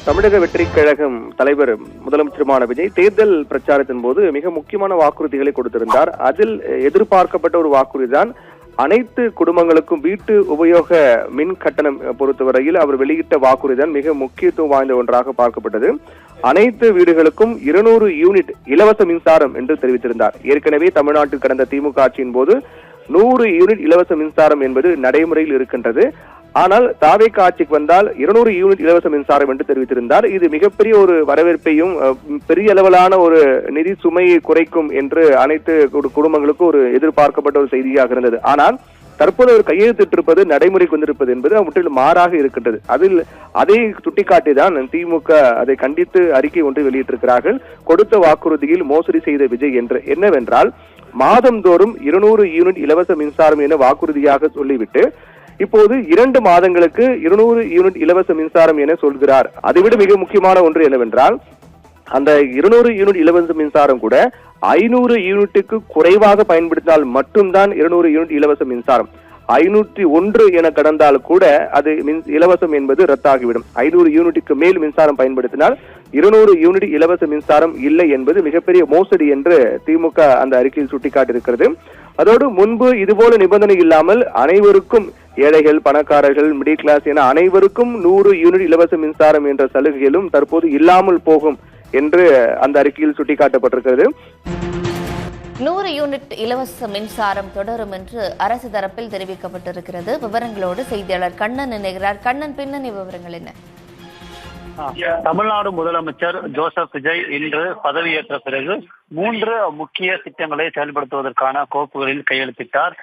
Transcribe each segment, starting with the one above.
தமிழக வெற்றிக் கழகம் தலைவர் முதலமைச்சருமான விஜய் தேர்தல் பிரச்சாரத்தின் போது மிக முக்கியமான வாக்குறுதிகளை கொடுத்திருந்தார். அதில் எதிர்பார்க்கப்பட்ட ஒரு வாக்குறுதிதான் அனைத்து குடும்பங்களுக்கும் வீட்டு உபயோக மின் கட்டணம் பொறுத்தவரையில் அவர் வெளியிட்ட வாக்குறுதிதான் மிக முக்கியத்துவம் வாய்ந்த ஒன்றாக பார்க்கப்பட்டது. அனைத்து வீடுகளுக்கும் 200 யூனிட் இலவச மின்சாரம் என்று தெரிவித்திருந்தார். ஏற்கனவே தமிழ்நாட்டில் கடந்த திமுக ஆட்சியின் போது 100 யூனிட் இலவச மின்சாரம் என்பது நடைமுறையில் இருக்கின்றது. ஆனால் தாவேக ஆட்சிக்கு வந்தால் 200 யூனிட் இலவச மின்சாரம் என்று தெரிவித்திருந்தார். இது மிகப்பெரிய ஒரு வரவேற்பையும் பெரிய அளவிலான ஒரு நிதி சுமையை குறைக்கும் என்று அனைத்து குடும்பங்களுக்கும் ஒரு எதிர்பார்க்கப்பட்ட ஒரு செய்தியாக இருந்தது. ஆனால் தற்போது ஒரு கையெழுத்திட்டிருப்பது நடைமுறைக்கு வந்திருப்பது என்பது முற்றிலும் மாறாக இருக்கின்றது. அதை சுட்டிக்காட்டிதான் திமுக அதை கண்டித்து அறிக்கை ஒன்று வெளியிட்டிருக்கிறார்கள். கொடுத்த வாக்குறுதியில் மோசடி செய்த விஜய் என்று. என்னவென்றால் மாதந்தோறும் 200 யூனிட் இலவச மின்சாரம் என வாக்குறுதியாக சொல்லிவிட்டு இப்போது 2 மாதங்களுக்கு 200 யூனிட் இலவச மின்சாரம் என சொல்கிறார். அதைவிட மிக முக்கியமான ஒன்று என்னவென்றால் அந்த 200 யூனிட் இலவச மின்சாரம் கூட 500 யூனிட்டுக்கு குறைவாக பயன்படுத்தினால் மட்டும்தான் 200 யூனிட் இலவச மின்சாரம். 501 என கடந்தால் கூட அது இலவசம் என்பது ரத்தாகிவிடும். 500 யூனிட்டுக்கு மேல் மின்சாரம் பயன்படுத்தினால் 200 யூனிட் இலவச மின்சாரம் இல்லை என்பது மிகப்பெரிய மோசடி என்று திமுக அந்த அறிக்கையில் சுட்டிக்காட்டியிருக்கிறது. அதோடு முன்பு இதுபோல நிபந்தனை இல்லாமல் அனைவருக்கும் ஏழைகள், பணக்காரர்கள், மிடில் கிளாஸ் என அனைவருக்கும் 100 யூனிட் இலவச மின்சாரம் என்ற சலுகைகளும் தற்போது இல்லாமல் போகும் என்று அந்த அறிக்கையில் சுட்டிக்காட்டப்பட்டிருக்கிறது. 100 யூனிட் இலவச மின்சாரம் தொடரும் என்று அரசு தரப்பில் தெரிவிக்கப்பட்டிருக்கிறது. விவரங்களோடு செய்தியாளர் கண்ணன் இணைகிறார். கண்ணன், பின்னணி விவரங்கள் என்ன? தமிழ்நாடு முதலமைச்சர் ஜோசப் விஜய் இன்று பதவியேற்ற பிறகு 3 முக்கிய திட்டங்களை செயல்படுத்துவதற்கான கோப்புகளில் கையெழுத்திட்டார்.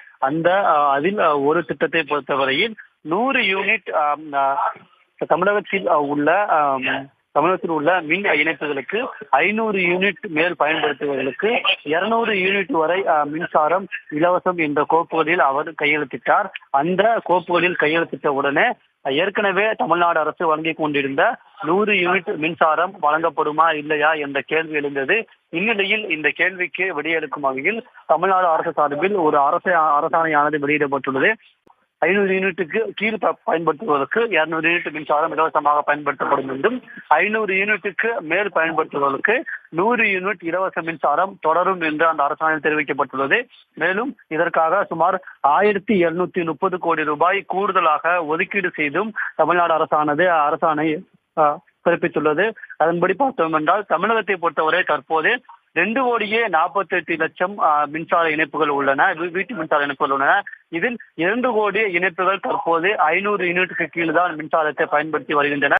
அதில் ஒரு திட்டத்தை பொறுத்தவரையில் 100 யூனிட் தமிழகத்தில் உள்ள மின் இணைப்புகளுக்கு 500 யூனிட் மேல் பயன்படுத்துவதற்கு 200 யூனிட் வரை மின்சாரம் இலவசம் என்ற கோப்புகளில் அவர் கையெழுத்திட்டார். அந்த கோப்புகளில் கையெழுத்திட்ட உடனே ஏற்கனவே தமிழ்நாடு அரசு வழங்கிக் கொண்டிருந்த 100 யூனிட் மின்சாரம் வழங்கப்படுமா இல்லையா என்ற கேள்வி எழுந்தது. இந்நிலையில் இந்த கேள்விக்கு விடையளிக்கும் வகையில் தமிழ்நாடு அரசு சார்பில் ஒரு அரசாணையானது வெளியிடப்பட்டுள்ளது. 500 யூனிட்டுக்கு கீழ் பயன்படுத்துவதற்கு 200 யூனிட் மின்சாரம் இலவசமாக பயன்படுத்தப்படும் என்றும் 500 யூனிட்டுக்கு மேல் பயன்படுத்துவதற்கு 100 யூனிட் இலவச மின்சாரம் தொடரும் என்று அந்த அரசாணையில் தெரிவிக்கப்பட்டுள்ளது. மேலும் இதற்காக சுமார் 1730 கோடி ரூபாய் கூடுதலாக ஒதுக்கீடு செய்தும் தமிழ்நாடு அரசாணை பிறப்பித்துள்ளது. அதன்படி பார்த்தோம் என்றால் தமிழகத்தை பொறுத்தவரை தற்போது 2,48,00,000 மின்சார இணைப்புகள் உள்ளன, வீட்டு மின்சார இணைப்புகள் உள்ளன. இதில் 2 கோடி இணைப்புகள் தற்போது 500 யூனிட்டுக்கு கீழ் தான் மின்சாரத்தை பயன்படுத்தி வருகின்றன.